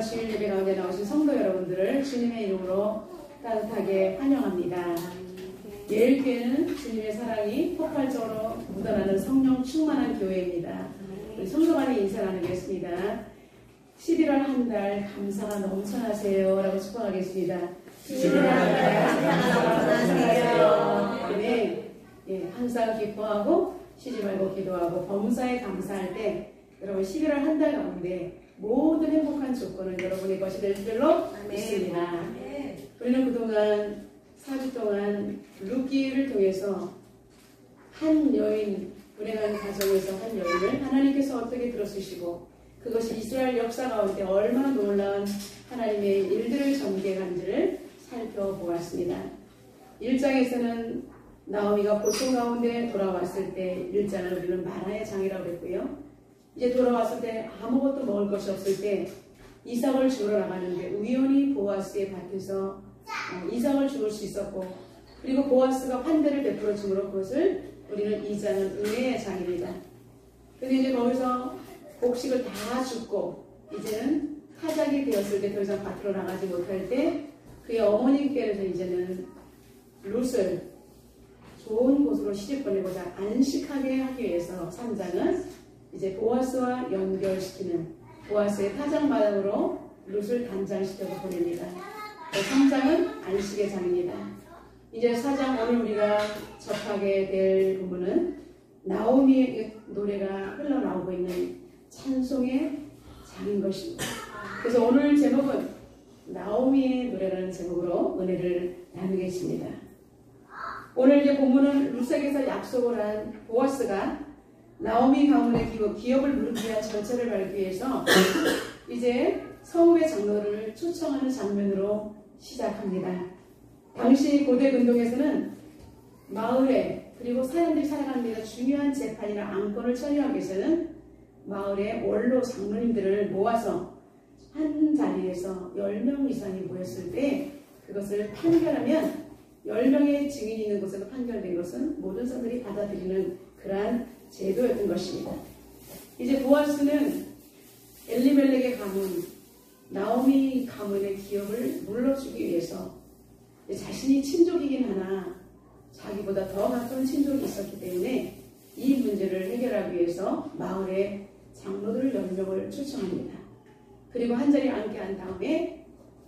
주일 예배 가운데 나오신 성도 여러분들을 주님의 이름으로 따뜻하게 환영합니다. 예일교회는 주님의 사랑이 폭발적으로 묻어나는 성령 충만한 교회입니다. 우리 성도 간에 인사 나누겠습니다. 11월 한 달 감사가 넘쳐나세요 라고 축복하겠습니다. 11월 한 달 감사가 넘쳐나세요. 네, 항상 기뻐하고 쉬지 말고 기도하고 범사에 감사할 때 여러분 11월 한 달 가운데 모든 행복한 조건은 여러분의 것이 될 줄로 믿습니다. 우리는 그동안 4주 동안 루키를 통해서 한 여인, 불행한 가정에서 한 여인을 하나님께서 어떻게 들어쓰시고 그것이 이스라엘 역사 가운데 얼마나 놀라운 하나님의 일들을 전개한지를 살펴보았습니다. 1장에서는 나오미가 고통 가운데 돌아왔을 때 1장을 우리는 마라의 장이라고 했고요. 이제 돌아왔을 때 아무것도 먹을 것이 없을 때 이삭을 주우러 나가는데 우연히 보아스의 밭에서 이삭을 주울 수 있었고, 그리고 보아스가 환대를 베풀어 주므로 그것을 우리는 2장은 은혜의 장입니다. 근데 이제 거기서 곡식을 다 줍고 이제는 타작이 되었을 때 더 이상 밭으로 나가지 못할 때 그의 어머니께서 이제는 룻을 좋은 곳으로 시집 보내고자 안식하게 하기 위해서 3장은 이제 보아스와 연결시키는 보아스의 타작마당으로 룻을 단장시켜서 보냅니다. 3장은 안식의 장입니다. 이제 4장 오늘 우리가 접하게 될 부분은 나오미의 노래가 흘러나오고 있는 찬송의 장인 것입니다. 그래서 오늘 제목은 나오미의 노래라는 제목으로 은혜를 나누겠습니다. 오늘 이제 본문은 룻에게서 약속을 한 보아스가 나오미 가문의 기업을 누르기 위한 절차를 밟기 위해서 이제 성읍의 장로를 초청하는 장면으로 시작합니다. 당시 고대 근동에서는 마을에 그리고 사람들이 살아가는 데서 중요한 재판이나 안건을 처리하기 위해서는 마을의 원로 장로님들을 모아서 한 자리에서 10명 이상이 모였을 때 그것을 판결하면 10명의 증인이 있는 곳에서 판결된 것은 모든 사람들이 받아들이는 그러한 제도였던 것입니다. 이제 보아스는 엘리멜렉의 가문, 나오미 가문의 기업을 물러주기 위해서 자신이 친족이긴 하나 자기보다 더 가까운 친족이 있었기 때문에 이 문제를 해결하기 위해서 마을의 장로들 10명을 초청합니다. 그리고 한 자리에 앉게 한 다음에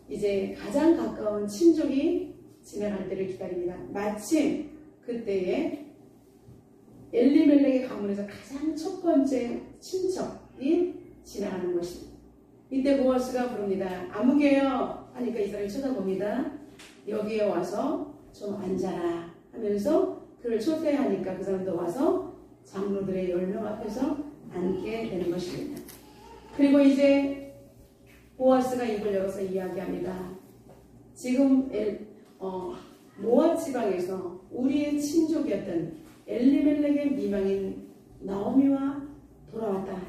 이제 가장 가까운 친족이 지나갈 때를 기다립니다. 마침 그때에 엘리멜렉의 가문에서 가장 첫 번째 친척이 지나가는 것입니다. 이때 보아스가 부릅니다. 아무개요 하니까 이 사람이 쳐다봅니다. 여기에 와서 좀 앉아라 하면서 그를 초대하니까 그 사람도 와서 장로들의 10명 앞에서 앉게 되는 것입니다. 그리고 이제 보아스가 입을 열어서 이야기합니다. 지금 모압 지방에서 우리의 친족이었던 엘리멜렉의 미망인 나오미와 돌아왔다.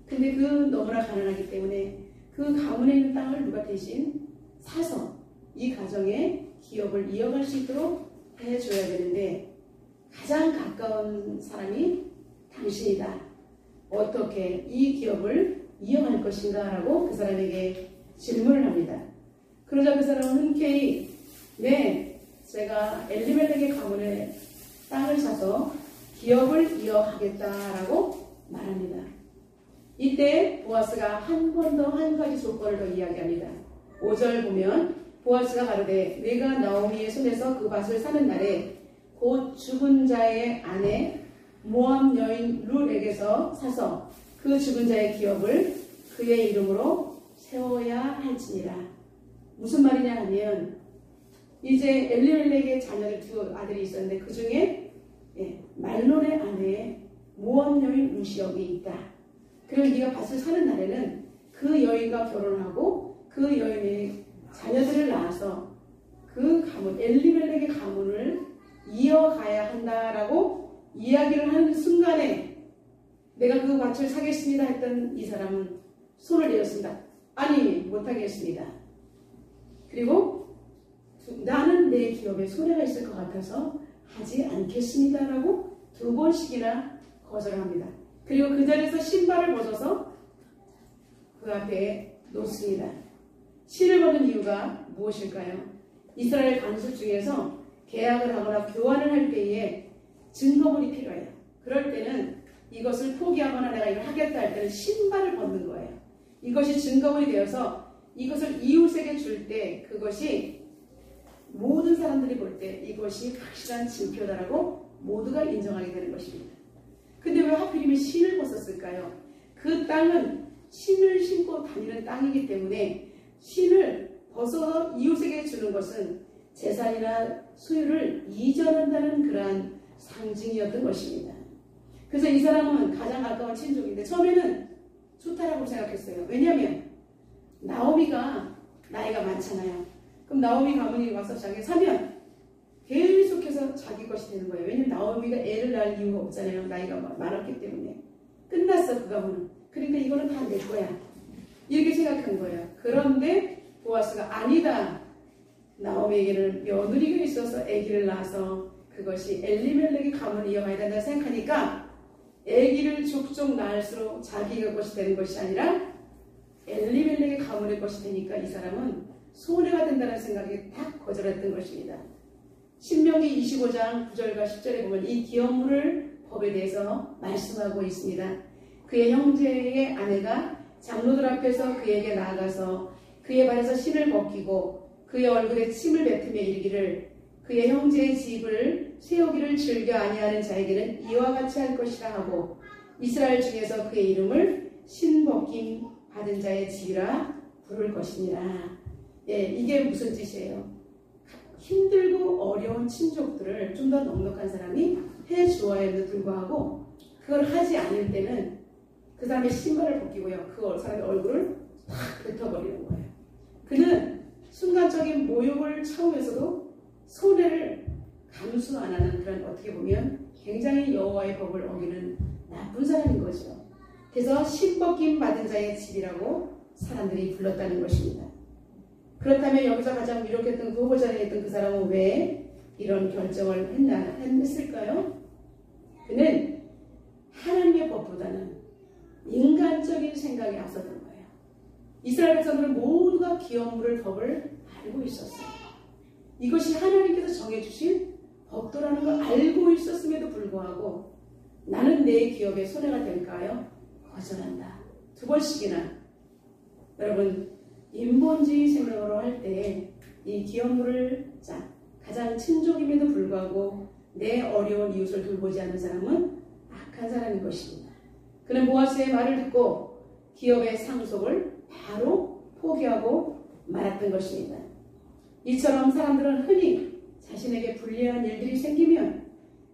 근데 그 너무나 가난하기 때문에 그 가문에 있는 땅을 누가 대신 사서 이 가정의 기업을 이어갈 수 있도록 해줘야 되는데 가장 가까운 사람이 당신이다. 어떻게 이 기업을 이어갈 것인가 라고 그 사람에게 질문을 합니다. 그러자 그 사람은 흔쾌히 네, 제가 엘리멜렉의 가문에 땅을 사서 기업을 이어가겠다라고 말합니다. 이때 보아스가 한 번 더 한 가지 조건을 더 이야기합니다. 5절 보면 보아스가 가로되 내가 나오미의 손에서 그 밭을 사는 날에 곧 죽은 자의 아내 모압 여인 룻에게서 사서 그 죽은 자의 기업을 그의 이름으로 세워야 할지니라. 무슨 말이냐 하면 이제 엘리멜렉의 자녀들 2 아들이 있었는데 그 중에 말론의 아내의 모압 여인 룻이 여기 있다. 그럼 네가 밭을 사는 날에는 그 여인과 결혼하고 그 여인의 자녀들을 낳아서 그 가문, 엘리멜렉의 가문을 이어가야 한다라고 이야기를 하는 순간에 내가 그 밭을 사겠습니다 했던 이 사람은 손을 내었습니다. 아니, 못하겠습니다. 그리고 나는 내 기업에 손해가 있을 것 같아서 하지 않겠습니다라고 2번씩이나 거절합니다. 그리고 그 자리에서 신발을 벗어서 그 앞에 놓습니다. 신을 거는 이유가 무엇일까요? 이스라엘 관습 중에서 계약을 하거나 교환을 할 때에 증거물이 필요해요. 그럴 때는 이것을 포기하거나 내가 이걸 하겠다 할 때는 신발을 벗는 거예요. 이것이 증거물이 되어서 이것을 이웃에게 줄 때 그것이 모든 사람들이 볼 때 이것이 확실한 증표다라고 모두가 인정하게 되는 것입니다. 근데 왜 하필이면 신을 벗었을까요? 그 땅은 신을 신고 다니는 땅이기 때문에 신을 벗어서 이웃에게 주는 것은 재산이나 소유를 이전한다는 그러한 상징이었던 것입니다. 그래서 이 사람은 가장 가까운 친족인데 처음에는 좋다라고 생각했어요. 왜냐하면 나오미가 나이가 많잖아요. 그럼 나오미 가문이 와서 자기 사면 계속해서 자기 것이 되는 거예요. 왜냐하면 나오미가 애를 낳을 이유가 없잖아요. 나이가 많았기 때문에. 끝났어 그 가문은. 그러니까 이거는 다 내 거야. 이렇게 생각한 거예요. 그런데 보아스가 아니다. 나오미에게는 며느리가 있어서 아기를 낳아서 그것이 엘리멜렉의 가문을 이어가야 된다 생각하니까 아기를 족족 낳을수록 자기가 것이 되는 것이 아니라 엘리멜렉의 가문의 것이 되니까 이 사람은 손해가 된다는 생각에 딱 거절했던 것입니다. 신명기 25장 9절과 10절에 보면 이 기업물을 법에 대해서 말씀하고 있습니다. 그의 형제의 아내가 장로들 앞에서 그에게 나아가서 그의 발에서 신을 벗기고 그의 얼굴에 침을 뱉으며 이르기를 그의 형제의 집을 세우기를 즐겨 아니하는 자에게는 이와 같이 할 것이라 하고 이스라엘 중에서 그의 이름을 신벗김 받은 자의 집이라 부를 것이니라. 예, 이게 무슨 뜻이에요? 힘들고 어려운 친족들을 좀 더 넉넉한 사람이 해주어야에도 불구하고 그걸 하지 않을 때는 그 사람의 신발을 벗기고요. 그 사람의 얼굴을 탁 뱉어버리는 거예요. 그는 순간적인 모욕을 참으면서도 손해를 감수 안 하는 그런 어떻게 보면 굉장히 여호와의 법을 어기는 나쁜 사람인 거죠. 그래서 신벗김 받은 자의 집이라고 사람들이 불렀다는 것입니다. 그렇다면 여기서 가장 유력했던 그 후보자에 있던 그 사람은 왜 이런 결정을 했을까요? 그는 하나님의 법보다는 인간적인 생각이 앞섰던 거예요. 이스라엘 백성들은 모두가 기업물을 법을 알고 있었어요. 이것이 하나님께서 정해주신 법도라는 걸 알고 있었음에도 불구하고 나는 내 기업에 손해가 될까요? 거절한다. 2번씩이나. 여러분 인본주의 생각으로 할 때 이 기업물을 가장 친족임에도 불구하고 내 어려운 이웃을 돌보지 않는 사람은 악한 사람인 것입니다. 그는 보아스의 말을 듣고 기업의 상속을 바로 포기하고 말았던 것입니다. 이처럼 사람들은 흔히 자신에게 불리한 일들이 생기면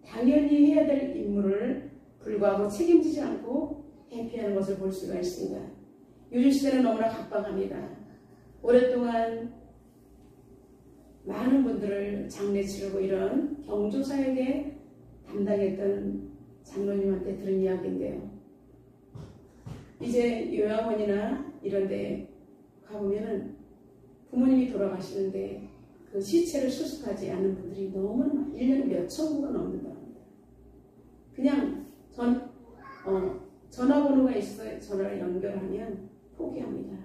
당연히 해야 될 임무를 불구하고 책임지지 않고 회피하는 것을 볼 수가 있습니다. 요즘 시대는 너무나 각박합니다. 오랫동안 많은 분들을 장례 치르고 이런 경조사역에 담당했던 장로님한테 들은 이야기인데요. 이제 요양원이나 이런 데 가보면은 부모님이 돌아가시는데 그 시체를 수습하지 않는 분들이 너무나 1년에 몇천 구가 넘는다고 합니다. 그냥 전화번호가 있어서 전화를 연결하면 포기합니다.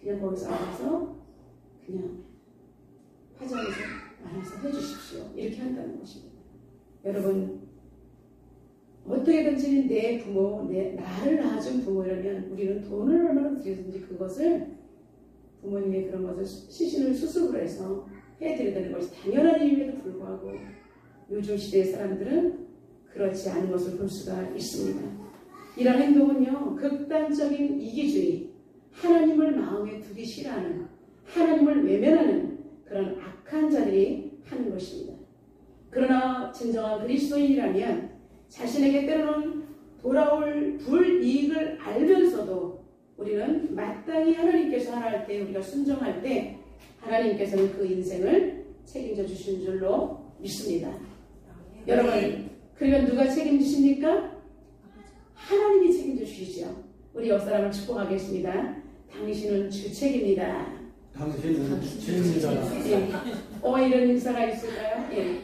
그냥 거기서 알아서 그냥 화장에서 알아서 해주십시오. 이렇게 한다는 것입니다. 여러분 어떻게든지 내 부모, 나를 낳아준 부모라면 우리는 돈을 얼마나 들여든지 그것을 부모님의 그런 것을 시신을 수습을 해서 해드려야 되는 것이 당연한 일임에도 불구하고 요즘 시대의 사람들은 그렇지 않은 것을 볼 수가 있습니다. 이런 행동은요, 극단적인 이기주의, 하나님을 마음에 두기 싫어하는, 하나님을 외면하는 그런 악한 자들이 하는 것입니다. 그러나 진정한 그리스도인이라면 자신에게 때로는 돌아올 불이익을 알면서도 우리는 마땅히 하나님께서 하라 할 때 우리가 순종할 때 하나님께서는 그 인생을 책임져 주시는 줄로 믿습니다. 여러분, 그러면 누가 책임지십니까? 하나님이 책임져 주시죠. 우리 옆 사람을 축복하겠습니다. 당신은 주책입니다. 당신은 주책입니다. 예. 이런 인사가 있을까요? 예.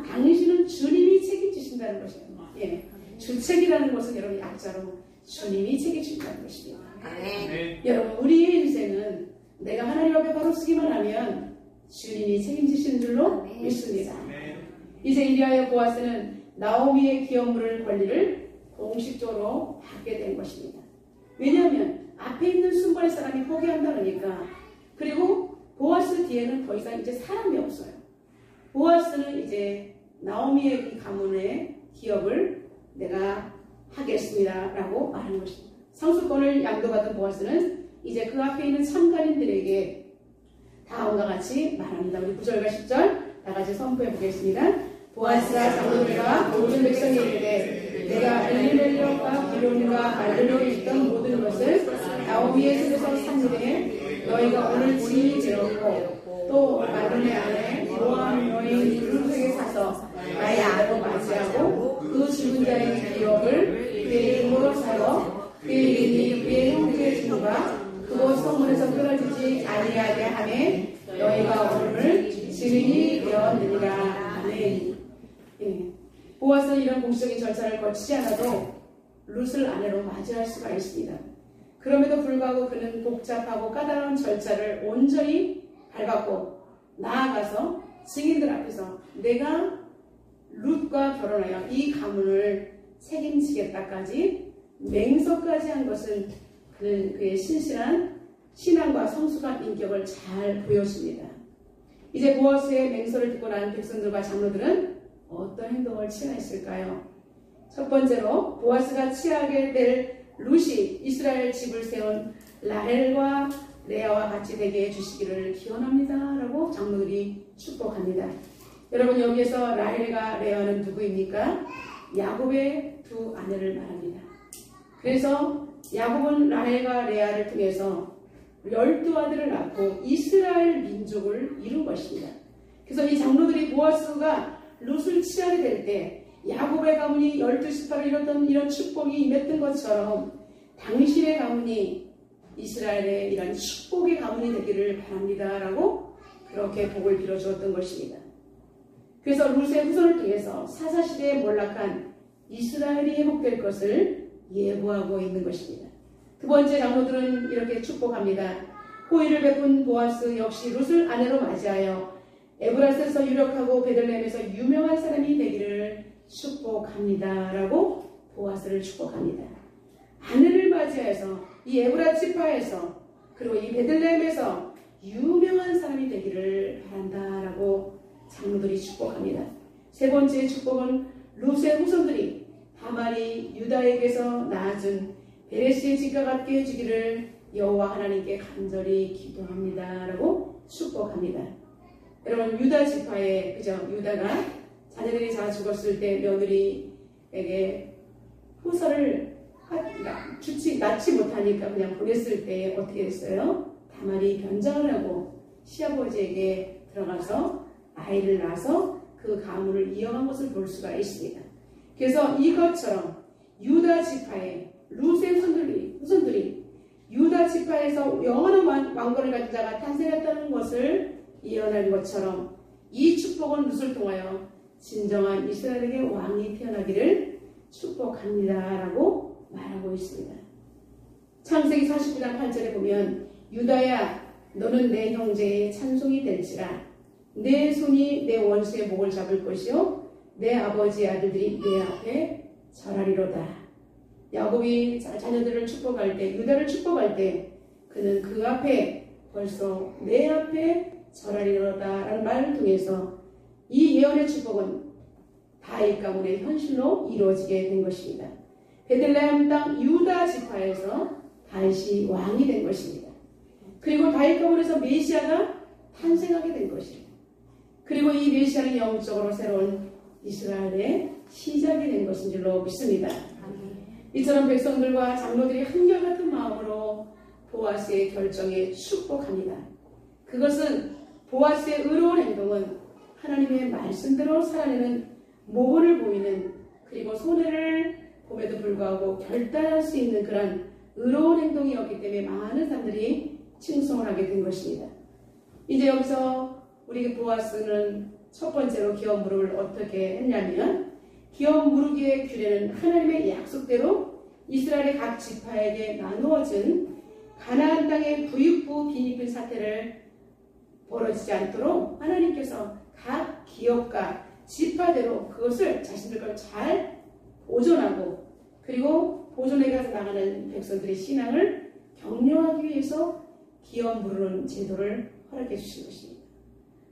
당신은 주님이 책임지신다는 것이에요. 예. 주책이라는 것은 여러분 약자로 주님이 책임진다는 것입니다. 아멘. 여러분, 우리의 인생은 내가 하나님 앞에 바로 서기만 하면 주님이 책임지시는 줄로 아멘. 믿습니다. 이제 이리하여 보아스는 나오미의 기업물을 권리를 공식적으로 받게 된 것입니다. 왜냐하면 앞에 있는 순번의 사람이 포기한다 그러니까. 그리고 보아스 뒤에는 더 이상 이제 사람이 없어요. 보아스는 이제 나오미의 이 가문의 기업을 내가 하겠습니다 라고 말하는 것입니다. 상수권을 양도받은 보아스는 이제 그 앞에 있는 참가인들에게 다음과 같이 말합니다. 우리 9절과 10절 다 같이 선포해 보겠습니다. 보아스가 장로들과 모든 백성이 이르되 내가 엘리멜렉과 기론과 말르노에 있던 모든 것을 나오미의 손에서 샀는데 너희가 오늘 증인이 되었고 또 말르네 안에 모함 여인 룻에게 사서 나의 아내로 맞이하고 그 죽은 자의 기업을 그의 이름으로 사러 그의 이름이 그의 형제의 집과 그곳 성문에서 끊어지지 아니하게 하매 너희가 오늘 증인이 되었느니라. 아멘. 예. 보아스는 이런 공식적인 절차를 거치지 않아도 룻을 아내로 맞이할 수가 있습니다. 그럼에도 불구하고 그는 복잡하고 까다로운 절차를 온전히 밟았고 나아가서 증인들 앞에서 내가 룻과 결혼하여 이 가문을 책임지겠다까지 맹서까지 한 것은 그의 신실한 신앙과 성숙한 인격을 잘 보여줍니다. 이제 보아스의 맹서를 듣고 난 백성들과 장로들은 어떤 행동을 취하였을까요? 첫 번째로 보아스가 취하게 될 룻이 이스라엘 집을 세운 라헬과 레아와 같이 되게 해주시기를 기원합니다 라고 장로들이 축복합니다. 여러분, 여기에서 라헬과 레아는 누구입니까? 야곱의 두 아내를 말합니다. 그래서 야곱은 라헬과 레아를 통해서 12아들을 낳고 이스라엘 민족을 이룬 것입니다. 그래서 이 장로들이 보아스가 룻을 취하게 될 때 야곱의 가문이 12지파를 이뤘던 이런 축복이 임했던 것처럼 당신의 가문이 이스라엘의 이런 축복의 가문이 되기를 바랍니다 라고 그렇게 복을 빌어주었던 것입니다. 그래서 룻의 후손을 통해서 사사시대에 몰락한 이스라엘이 회복될 것을 예고하고 있는 것입니다. 두 번째, 장로들은 이렇게 축복합니다. 호의를 베푼 보아스 역시 룻을 아내로 맞이하여 에브라스에서 유력하고 베들레헴에서 유명한 사람이 되기를 축복합니다 라고 보아스를 축복합니다. 아내를 맞이해서 이 에브라 지파에서 그리고 이 베들레헴에서 유명한 사람이 되기를 바란다 라고 장로들이 축복합니다. 세 번째 축복은 룻의 후손들이 하만이 유다에게서 낳아준 베레스의 집과 같게 해주기를 여호와 하나님께 간절히 기도합니다 라고 축복합니다. 여러분, 유다 지파에 그죠? 유다가 자녀들이 다 죽었을 때 며느리에게 후서를 낳지 못하니까 그냥 보냈을 때 어떻게 됐어요? 다말이 변장을 하고 시아버지에게 들어가서 아이를 낳아서 그 가문을 이어간 것을 볼 수가 있습니다. 그래서 이것처럼 유다 지파의 룻의 후손들이 유다 지파에서 영원한 왕권을 가진 자가 탄생했다는 것을 예언한 것처럼 이 축복은 룻을 통하여 진정한 이스라엘에게 왕이 태어나기를 축복합니다 라고 말하고 있습니다. 창세기 49장 8절에 보면 유다야 너는 내 형제의 찬송이 될지라 내 손이 내 원수의 목을 잡을 것이요 내 아버지의 아들들이 내 앞에 절하리로다. 야곱이 자녀들을 축복할 때, 유다를 축복할 때 그는 그 앞에 벌써 내 앞에 절하리로다 라는 말을 통해서 이 예언의 축복은 다윗 가문의 현실로 이루어지게 된 것입니다. 베들레헴 땅 유다 지파에서 다윗이 왕이 된 것입니다. 그리고 다윗 가문에서 메시아가 탄생하게 된 것입니다. 그리고 이 메시아는 영적으로 새로운 이스라엘의 시작이 된 것인 줄로 믿습니다. 이처럼 백성들과 장로들이 한결같은 마음으로 보아스의 결정에 축복합니다. 그것은 보아스의 의로운 행동은 하나님의 말씀대로 살아내는 모본을 보이는 그리고 손해를 봄에도 불구하고 결단할 수 있는 그런 의로운 행동이었기 때문에 많은 사람들이 칭송을 하게 된 것입니다. 이제 여기서 우리 보아스는 첫 번째로 기업 무릎을 어떻게 했냐면 기업 무르기의 규례는 하나님의 약속대로 이스라엘의 각 지파에게 나누어진 가나안 땅의 부익부 빈입힌 사태를 벌어지지 않도록 하나님께서 각 기업과 지파대로 그것을 자신들 걸 잘 보존하고 그리고 보존해가서 나가는 백성들의 신앙을 격려하기 위해서 기업 부르는 제도를 허락해 주신 것입니다.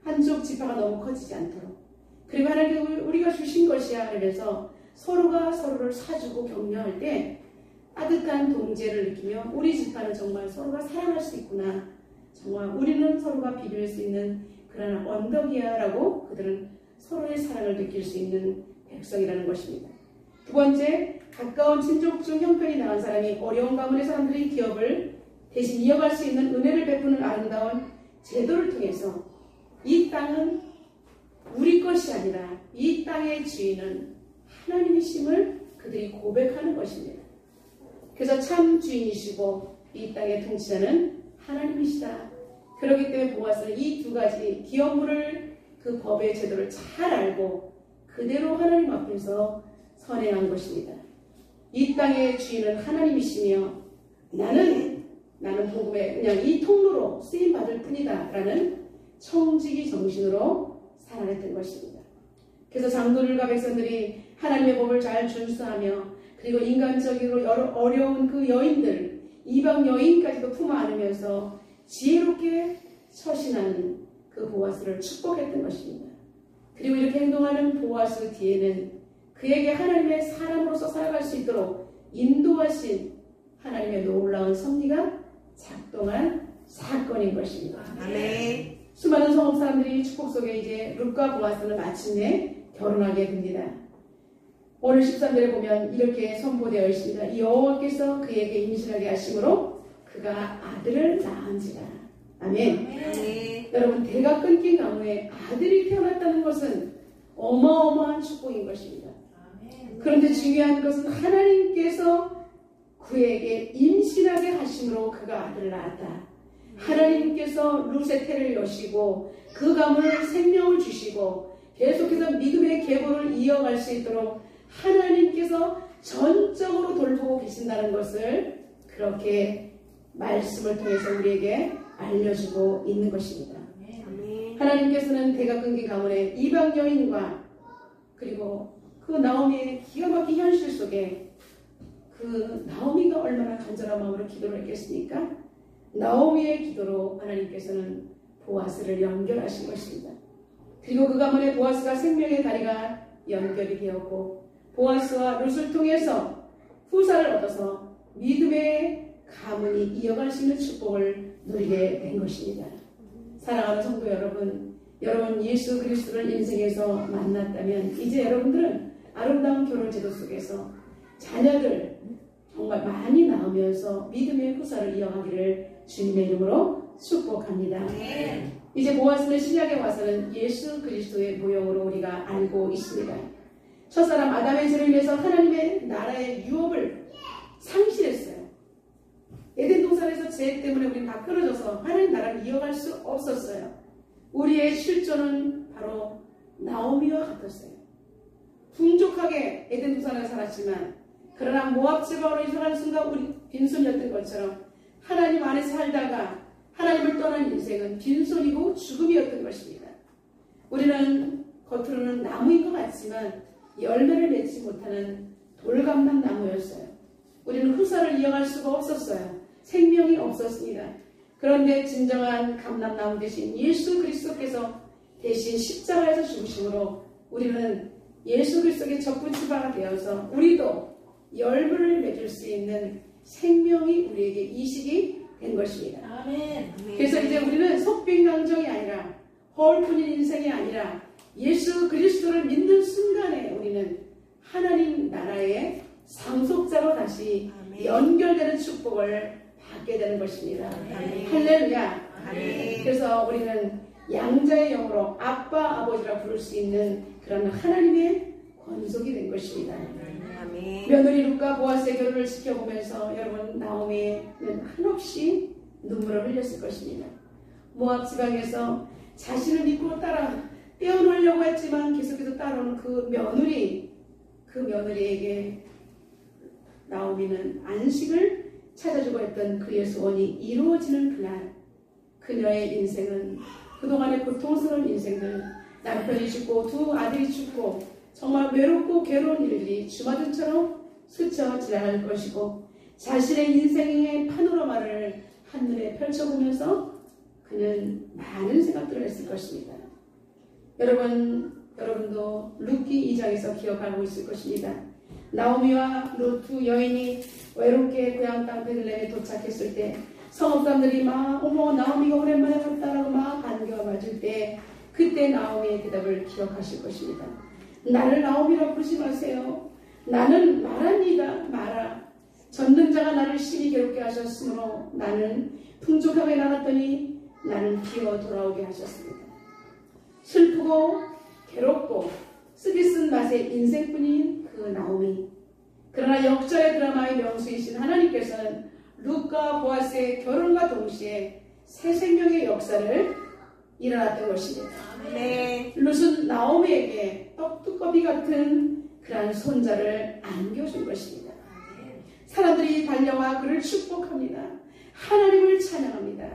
한쪽 지파가 너무 커지지 않도록 그리고 하나님께 우리가 주신 것이야 하면서 서로가 서로를 사주고 격려할 때 따뜻한 동지를 느끼며 우리 지파는 정말 서로가 사랑할 수 있구나. 정말 우리는 서로가 비빌 수 있는 그런 언덕이야 라고 그들은 서로의 사랑을 느낄 수 있는 백성이라는 것입니다. 두 번째, 가까운 친족 중 형편이 나은 사람이 어려운 가문의 사람들의 기업을 대신 이어갈 수 있는 은혜를 베푸는 아름다운 제도를 통해서 이 땅은 우리 것이 아니라 이 땅의 주인은 하나님이심을 그들이 고백하는 것입니다. 그래서 참 주인이시고 이 땅의 통치자는 하나님이시다. 그렇기 때문에 보아스는 이 두 가지 기업물을 그 법의 제도를 잘 알고 그대로 하나님 앞에서 선행한 것입니다. 이 땅의 주인은 하나님이시며 나는 복음의 그냥 이 통로로 쓰임 받을 뿐이다 라는 청지기 정신으로 살아냈던 것입니다. 그래서 장로들과 백성들이 하나님의 법을 잘 준수하며 그리고 인간적으로 여러 어려운 그 여인들 이방 여인까지도 품어 안으면서 지혜롭게 처신하는 그 보아스를 축복했던 것입니다. 그리고 이렇게 행동하는 보아스 뒤에는 그에게 하나님의 사람으로서 살아갈 수 있도록 인도하신 하나님의 놀라운 섭리가 작동한 사건인 것입니다. 아멘. 수많은 성읍 사람들이 축복 속에 이제 룻과 보아스는 마침내 결혼하게 됩니다. 오늘 13절에 보면 이렇게 선포되어 있습니다. 여호와께서 그에게 임신하게 하심으로 그가 아들을 낳은지라. 아멘. 아멘. 여러분, 대가 끊긴 가문에 아들이 태어났다는 것은 어마어마한 축복인 것입니다. 그런데 중요한 것은 하나님께서 그에게 임신하게 하심으로 그가 아들을 낳았다. 하나님께서 룻의 태를 여시고 그 가문을 생명을 주시고 계속해서 믿음의 계보를 이어갈 수 있도록 하나님께서 전적으로 돌보고 계신다는 것을 그렇게 말씀을 통해서 우리에게 알려주고 있는 것입니다. 하나님께서는 대가 끊긴 가문의 이방 여인과 그리고 그 나오미의 기가 막힌 현실 속에 그 나오미가 얼마나 간절한 마음으로 기도를 했겠습니까? 나오미의 기도로 하나님께서는 보아스를 연결하신 것입니다. 그리고 그 가문의 보아스가 생명의 다리가 연결이 되었고 보아스와 룻을 통해서 후사를 얻어서 믿음의 가문이 이어갈 수 있는 축복을 누리게 된 것입니다. 사랑하는 성도 여러분, 여러분 예수 그리스도를 인생에서 만났다면 이제 여러분들은 아름다운 결혼 제도 속에서 자녀를 정말 많이 낳으면서 믿음의 후사를 이어가기를 주님의 이름으로 축복합니다. 이제 보아스는 신약에 와서는 예수 그리스도의 모형으로 우리가 알고 있습니다. 첫사람 아담의 죄로 인해서 하나님의 나라의 유업을 상실했어요. 에덴 동산에서 죄 때문에 우리는 다 끊어져서 하나님 나라를 이어갈 수 없었어요. 우리의 실존은 바로 나오미와 같았어요. 풍족하게 에덴 동산에 살았지만 그러나 모압 지방으로 이사가는 순간 우리 빈손이었던 것처럼 하나님 안에 살다가 하나님을 떠난 인생은 빈손이고 죽음이었던 것입니다. 우리는 겉으로는 나무인 것 같지만 열매를 맺지 못하는 돌감난 나무였어요. 우리는 후사를 이어갈 수가 없었어요. 생명이 없었습니다. 그런데 진정한 감람나무 대신 예수 그리스도께서 대신 십자가에서 죽으심으로 우리는 예수 그리스도의 접붙이바가 되어서 우리도 열매를 맺을 수 있는 생명이 우리에게 이식이 된 것입니다. 아멘. 그래서 이제 우리는 속빈강정이 아니라 허울뿐인 인생이 아니라 예수 그리스도를 믿는 순간에 우리는 하나님 나라의 상속자로 다시 연결되는 축복을 받게 되는 것입니다. 할렐루야. 그래서 우리는 양자의 영으로 아빠 아버지라 부를 수 있는 그런 하나님의 권속이 된 것입니다. 며느리 룻과 보아스의 결혼을 지켜보면서 여러분 나오미는 한없이 눈물을 흘렸을 것입니다. 모압 지방에서 자신을 믿고 따라 떼어놓으려고 했지만 계속해서 따라오는 그 며느리에게 나오미는 안식을 찾아주고 했던 그의 소원이 이루어지는 그날, 그녀의 인생은 그동안의 고통스러운 인생들, 남편이 죽고 두 아들이 죽고 정말 외롭고 괴로운 일들이 주마등처럼 스쳐 지나갈 것이고, 자신의 인생의 파노라마를 한눈에 펼쳐보면서 그는 많은 생각들을 했을 것입니다. 여러분도 룻기 2장에서 기억하고 있을 것입니다. 나오미와 룻 두 여인이 외롭게 고향 땅 베들레헴에 도착했을 때 성읍 사람들이 막 어머 나오미가 오랜만에 왔다라고 막 반겨 맞을 때, 그때 나오미의 대답을 기억하실 것입니다. 나를 나오미라고 부르지 마세요. 나는 마라니다. 마라. 전능자가 나를 심히 괴롭게 하셨으므로 나는 풍족하게 나갔더니 나는 기어 돌아오게 하셨습니다. 슬프고 괴롭고 쓰디 쓴 맛의 인생뿐인 그 나오미. 그러나 역전의 드라마의 명수이신 하나님께서는 룻과 보아스의 결혼과 동시에 새 생명의 역사를 일어났던 것입니다. 네. 룻은 나오미에게 떡두꺼비 같은 그러한 손자를 안겨준 것입니다. 사람들이 달려와 그를 축복합니다. 하나님을 찬양합니다.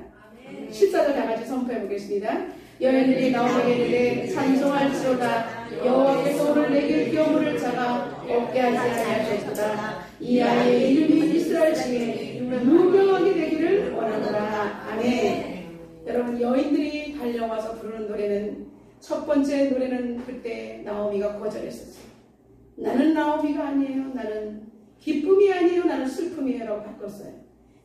14절 다 같이 선포해 보겠습니다. 여인들이 나오미에게 이르되 찬송할지로다. 여호와께서 오늘 내게 기업을 자가 없게 하지 아니하셨도다. 이 아이의 이름이 이스라엘 중에 유명하게 되기를 원하노라. 아멘. 여러분, 여인들이 달려와서 부르는 노래는, 첫 번째 노래는 그때 나오미가 거절했었죠. 나는 나오미가 아니에요. 나는 기쁨이 아니에요. 나는 슬픔이에요. 라고 바꿨어요.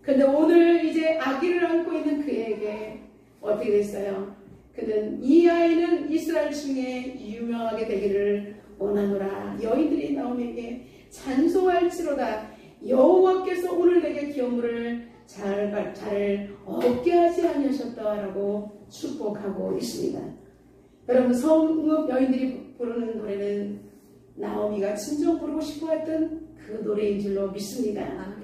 근데 오늘 이제 아기를 안고 있는 그에게 어떻게 됐어요? 그는 이 아이는 이스라엘 중에 유명하게 되기를 원하노라. 여인들이 나오미에게 찬송할지로다. 여호와께서 오늘 내게 기업물을 잘 얻게 하지 아니하셨다라고 축복하고 있습니다. 여러분, 성읍 여인들이 부르는 노래는 나오미가 진정 부르고 싶어 했던 그 노래인 줄로 믿습니다.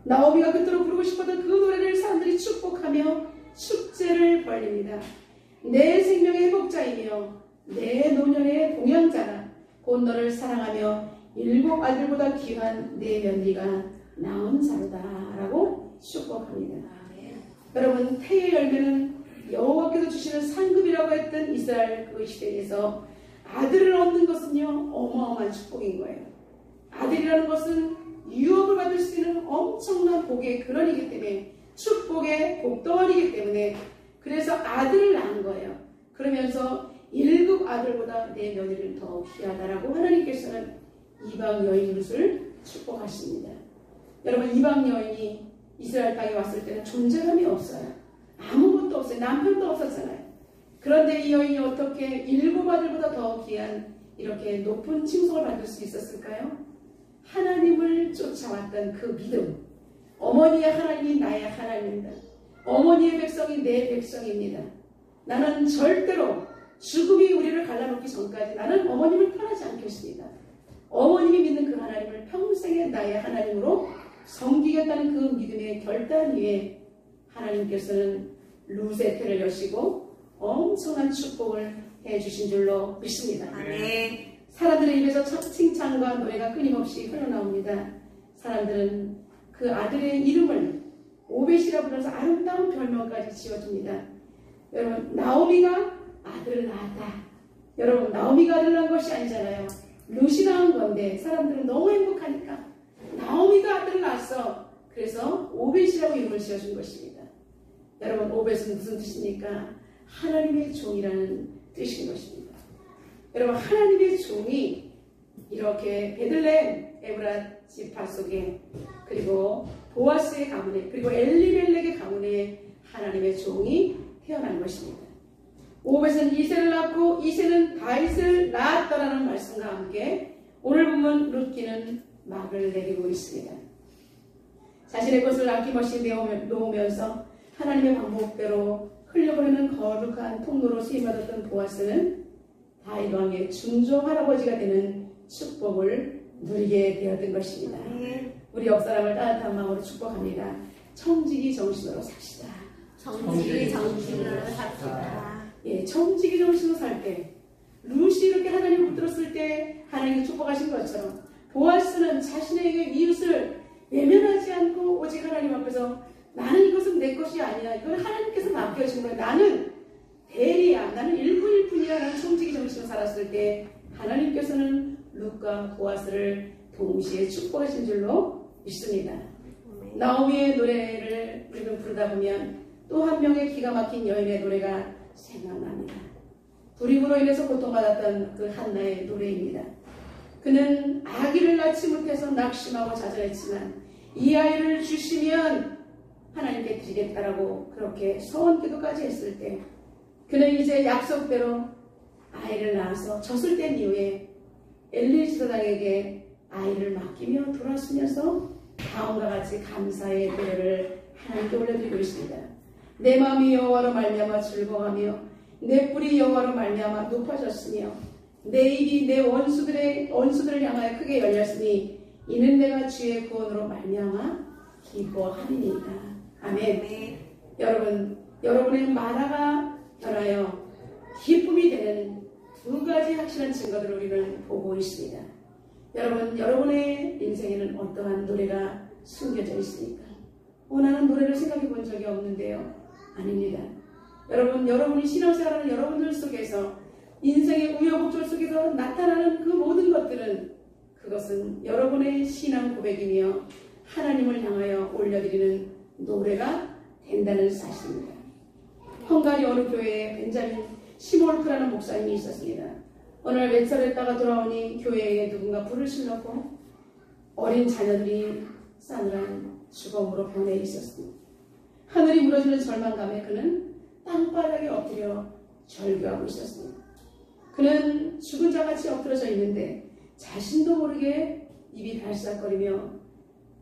나오미가 그토록 부르고 싶었던 그 노래를 사람들이 축복하며 축제를 벌립니다. 내 생명의 회복자이며 내 노년의 동양자가 곧 너를 사랑하며 7 아들보다 귀한 내 며느리가 낳은 자로다 라고 축복합니다. 여러분, 태의 열매는 여호와께서 주시는 상급이라고 했던 이스라엘 그 시대에서 아들을 얻는 것은요 어마어마한 축복인 거예요. 아들이라는 것은 유업을 받을 수 있는 엄청난 복의 근원이기 때문에, 축복의 복덩어리이기 때문에, 그래서 아들을 낳은 거예요. 그러면서 7 아들보다 내 며느리를 더 귀하다라고 하나님께서는 이방 여인 룻을 축복하십니다. 여러분, 이방 여인이 이스라엘 땅에 왔을 때는 존재감이 없어요. 아무것도 없어요. 남편도 없었잖아요. 그런데 이 여인이 어떻게 7 아들보다 더 귀한 이렇게 높은 칭송을 받을 수 있었을까요? 하나님을 쫓아왔던 그 믿음. 어머니의 하나님이 나의 하나님입니다. 어머니의 백성이 내 백성입니다. 나는 절대로 죽음이 우리를 갈라놓기 전까지 나는 어머님을 떠나지 않겠습니다. 어머님이 믿는 그 하나님을 평생의 나의 하나님으로 섬기겠다는 그 믿음의 결단 위에 하나님께서는 룻의 태를 여시고 엄청난 축복을 해주신 줄로 믿습니다. 네. 사람들의 입에서 칭찬과 노래가 끊임없이 흘러나옵니다. 사람들은 그 아들의 이름을 오벳이라 부르면서 아름다운 별명까지 지어줍니다. 여러분, 나오미가 아들을 낳았다. 여러분, 나오미가 아들을 낳은 것이 아니잖아요. 룻이 낳은 건데 사람들은 너무 행복하니까 나오미가 아들을 낳았어. 그래서 오벳이라고 이름을 지어준 것입니다. 여러분, 오벳은 무슨 뜻입니까? 하나님의 종이라는 뜻인 것입니다. 여러분, 하나님의 종이 이렇게 베들레헴 에브라 지파 속에, 그리고 보아스의 가문에, 그리고 엘리멜렉의 가문에 하나님의 종이 태어난 것입니다. 오벳은 이새를 낳고 이새는 다윗을 낳았다라는 말씀과 함께 오늘 보면 룻기는 막을 내리고 있습니다. 자신의 것을 아낌없이 놓으면서 하나님의 방법대로 흘려보내는 거룩한 통로로 쓰임받았던 보아스는 다윗 왕의 중종 할아버지가 되는 축복을 누리게 되었던 것입니다. 우리 옆 사람을 따뜻한 마음으로 축복합니다. 청지기 정신으로 삽시다. 정직이 정신으로 삽시다. 예, 청지기 정신으로 살 때, 룻이 이렇게 하나님을 붙들었을 때 하나님이 축복하신 것처럼 보아스는 자신에게 이웃을 외면하지 않고 오직 하나님 앞에서 나는 이것은 내 것이 아니야. 이건 하나님께서 맡겨주신 거야. 나는 대리야. 나는 일꾼일 뿐이라는 청지기 정신을 살았을 때 하나님께서는 룻과 보아스를 동시에 축복하신 줄로 믿습니다. 나오미의 노래를 우리가 부르다 보면 또 한 명의 기가 막힌 여인의 노래가 생각납니다. 불임으로 인해서 고통받았던 그 한나의 노래입니다. 그는 아기를 낳지 못해서 낙심하고 좌절했지만 이 아이를 주시면 하나님께 드리겠다라고 그렇게 소원 기도까지 했을 때 그는 이제 약속대로 아이를 낳아서 젖을 뗀 이후에 엘리사당에게 아이를 맡기며 돌아서면서 다음과 같이 감사의 노래를 하나님께 올려드리고 있습니다. 내 마음이 여호와로 말미암아 즐거워하며 내 뿔이 여호와로 말미암아 높아졌으며 내 입이 내 원수들을 향하여 크게 열렸으니 이는 내가 주의 구원으로 말미암아 기뻐하리이다. 아멘. 여러분, 여러분의 마라가 변하여 기쁨이 되는 두 가지 확실한 증거들을 우리는 보고 있습니다. 여러분, 여러분의 인생에는 어떠한 노래가 숨겨져 있습니까? 나는 노래를 생각해 본 적이 없는데요. 아닙니다. 여러분, 여러분이 신앙생활하는 여러분들 속에서 인생의 우여곡절 속에서 나타나는 그 모든 것들은 그것은 여러분의 신앙 고백이며 하나님을 향하여 올려드리는 노래가 된다는 사실입니다. 헝가리 어느 교회에 벤자민 시몰프라는 목사님이 있었습니다. 오늘 외출했다가 돌아오니 교회에 누군가 불을 질렀고 어린 자녀들이 싸늘한 죽음으로 변해 있었습니다. 하늘이 무너지는 절망감에 그는 땅바닥에 엎드려 절규하고 있었습니다. 그는 죽은 자같이 엎드려져 있는데 자신도 모르게 입이 발싹거리며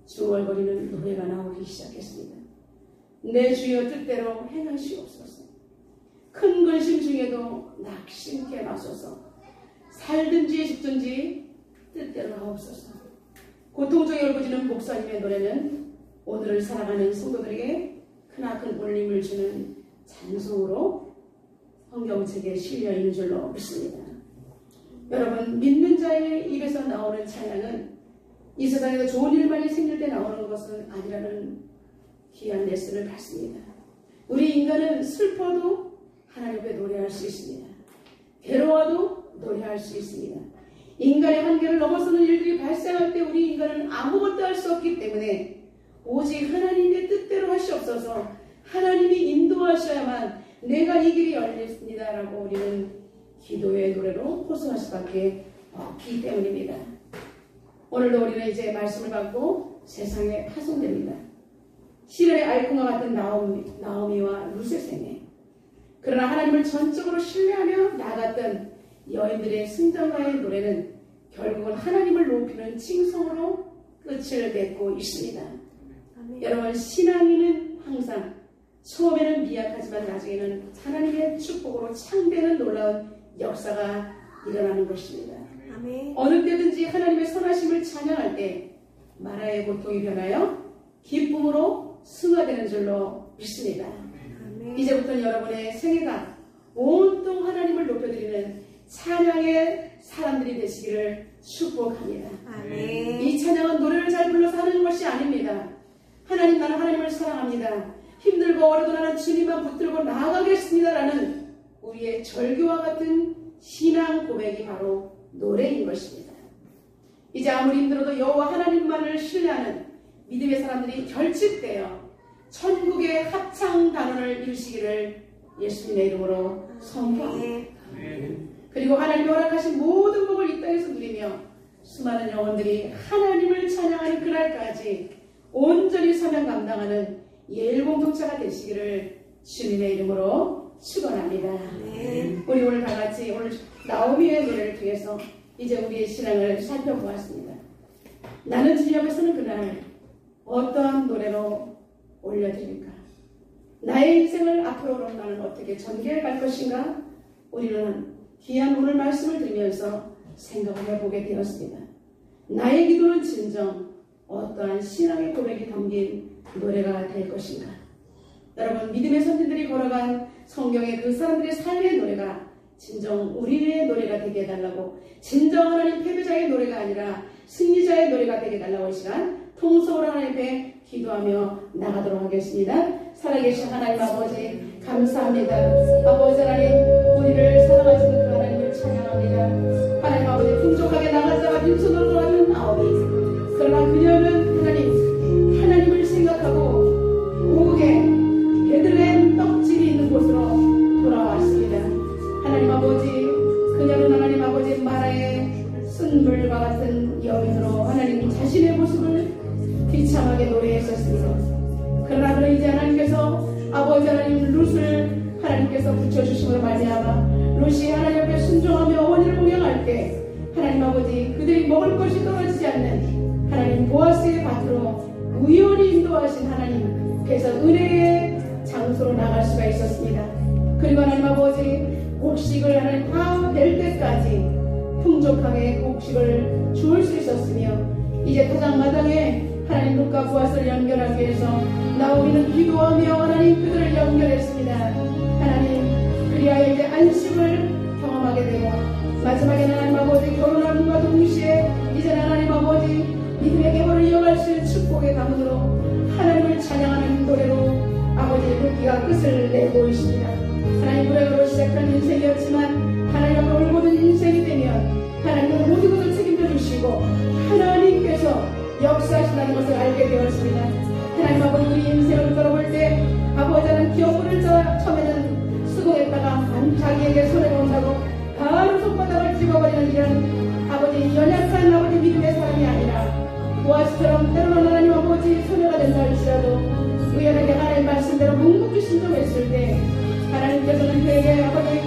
중얼거리는 노래가 나오기 시작했습니다. 내 주여 뜻대로 행하시옵소서. 큰 근심 중에도 낙심케 마소서. 살든지 죽든지 뜻대로 하옵소서. 고통중에 울부짖는 목사님의 노래는 오늘을 살아가는 성도들에게 크나큰 울림을 주는 찬송으로 성경책에 실려 있는 줄로 믿습니다. 여러분, 믿는 자의 입에서 나오는 찬양은 이 세상에서 좋은 일만이 생길 때 나오는 것은 아니라는 귀한 레슨을 받습니다. 우리 인간은 슬퍼도 하나님 앞에 노래할 수 있습니다. 괴로워도 노래할 수 있습니다. 인간의 한계를 넘어서는 일들이 발생할 때 우리 인간은 아무것도 할 수 없기 때문에 오직 하나님의 뜻대로 하시옵소서. 하나님이 인도하셔야만 내가 이 길이 열렸습니다 라고 우리는 기도의 노래로 호소할 수밖에 없기 때문입니다. 오늘도 우리는 이제 말씀을 받고 세상에 파송됩니다. 시련의 알콩과 같은 나오미와 룻의 생애. 그러나 하나님을 전적으로 신뢰하며 나아갔던 여인들의 승전가의 노래는 결국은 하나님을 높이는 칭송으로 끝을 맺고 있습니다. 아멘. 여러분, 신앙인은 항상 처음에는 미약하지만 나중에는 하나님의 축복으로 창대는 놀라운 역사가 일어나는 것입니다. 아멘. 어느 때든지 하나님의 선하심을 찬양할 때 마라의 고통이 변하여 기쁨으로 승화되는 줄로 믿습니다. 아멘. 이제부터는 여러분의 생애가 온통 하나님을 높여드리는 찬양의 사람들이 되시기를 축복합니다. 아멘. 이 찬양은 노래를 잘 불러서 하는 것이 아닙니다. 하나님, 나는 하나님을 사랑합니다. 힘들고 어려도 나는 주님만 붙들고 나아가겠습니다라는 우리의 절규와 같은 신앙 고백이 바로 노래인 것입니다. 이제 아무리 힘들어도 여호와 하나님만을 신뢰하는 믿음의 사람들이 결집되어 천국의 합창 단원을 이루시기를 예수님의 이름으로 선포합니다. 그리고 하나님이 허락하신 모든 복을 이 땅에서 누리며 수많은 영혼들이 하나님을 찬양하는 그날까지 온전히 사명 감당하는 예일공동체가 되시기를 주님의 이름으로 축원합니다. 우리 오늘 다 같이 오늘 나오미의 노래를 통해서 이제 우리의 신앙을 살펴보았습니다. 나는 주님 앞에 서는 그날 어떠한 노래로 올려드릴까? 나의 인생을 앞으로 나는 어떻게 전개해 갈 것인가? 우리는 귀한 오늘 말씀을 들으면서 생각을 해보게 되었습니다. 나의 기도는 진정 어떠한 신앙의 고백이 담긴 노래가 될 것인가? 여러분, 믿음의 선진들이 걸어간 성경의 그 사람들의 삶의 노래가 진정 우리의 노래가 되게 해달라고, 진정 하나님 패배자의 노래가 아니라 승리자의 노래가 되게 달라고 이 시간 통성으로 하나님 앞에 기도하며 나가도록 하겠습니다. 살아계신 하나님 아버지 감사합니다. 아버지 하나님 우리를 사랑하시는 그 하나님을 찬양합니다. 하나님 아버지 풍족하게 나가자가 빈손으로 돌아가는 나오미 그러나 그녀는 하나님을 생각하고 오후에 베들레헴 떡집이 있는 곳으로 돌아왔습니다. 하나님 아버지 그녀는 하나님 아버지 마라의 쓴물과 같은 여인으로 하나님 자신의 모습을 비참하게 노래했었습니다. 그러나 그는 이제 하나님께서 아버지 하나님 룻을 하나님께서 붙여주심으로 말미암아 룻이 하나님 앞에 순종하며 어머니를 공경할 때 하나님 아버지 그들이 먹을 것이 떨어지지 않는 하나님 보아스의 밭으로 우연히 인도하신 하나님께서 은혜의 장소로 나갈 수가 있었습니다. 그리고 하나님 아버지 곡식을 하나님 다 낼 때까지 풍족하게 곡식을 주울 수 있었으며 이제 타작마당에 하나님 룻과 보아스를 연결하기 위해서 나오미는 기도하며 하나님 그들을 연결했습니다. 하나님 그리하여 이제 안식을 경험하게 되고 마지막에는 하나님 아버지 결혼함과 동시에 이제 하나님 아버지 믿음의 계보를 이어갈 수 있는 축복의 가문으로 하나님을 찬양하는 노래로 아버지 룻기가 끝을 내고 있습니다. 하나님 불행으로 시작한 인생이었지만 하나님 앞에 올곧은 인생이 되면 하나님은 모든 것을 책임져 주시고 하나님께서 역사하신다는 것을 알게 되었습니다. 하나님 아버지 우리 인생을 돌아볼 때 아버지는 기업부를 처음에는 수고했다가 자기에게 손해가 온다고 바로 손바닥을 집어버리는 이런 아버지 연약한 아버지 믿음의 사람이 아니라 보아스처럼 때로는 하나님 아버지 손해가 된다 할지라도 우연하게 하나님 말씀대로 묵묵히 순종했을 때 하나님께서는 그에게 아버지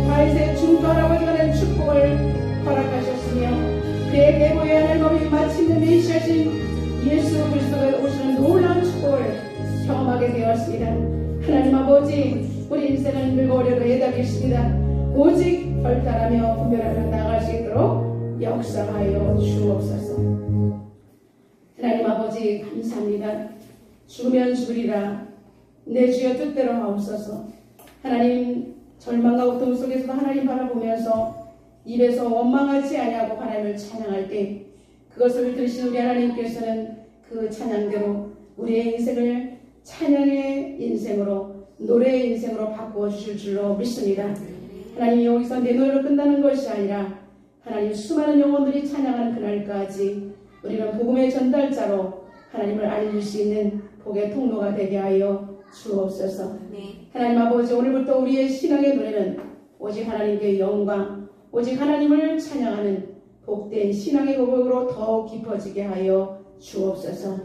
다윗의 중도 할아버지가 된 축복을 허락하셨으며 그의 계보에 하나님 아버지 마침내 메시아신 예수 그리스도가 오시는 놀라운 축복을 경험하게 되었습니다. 하나님 아버지 우리 인생은 힘들고 어려도 애답이십니다. 오직 결단하며 분별하며 나아갈 수 있도록 역사하여 주옵소서. 하나님 아버지 감사합니다. 죽으면 죽으리라 내 주여 뜻대로 하옵소서. 하나님 절망과 고통 속에서도 하나님 바라보면서 입에서 원망하지 아니하고 하나님을 찬양할 때 그것을 들으신 우리 하나님께서는 그 찬양대로 우리의 인생을 찬양의 인생으로 노래의 인생으로 바꾸어 주실 줄로 믿습니다. 하나님 여기서 내 노래로 끝나는 것이 아니라 하나님 수많은 영혼들이 찬양하는 그날까지 우리는 복음의 전달자로 하나님을 알릴 수 있는 복의 통로가 되게 하여 주옵소서. 하나님 아버지 오늘부터 우리의 신앙의 노래는 오직 하나님께 영광 오직 하나님을 찬양하는 복된 신앙의 고백으로 더욱 깊어지게 하여 주옵소서.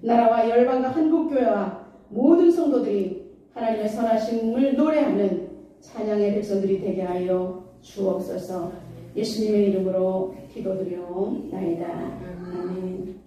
나라와 열방과 한국교회와 모든 성도들이 하나님의 선하심을 노래하는 찬양의 백성들이 되게 하여 주옵소서. 예수님의 이름으로 기도드려옵나이다. 아멘.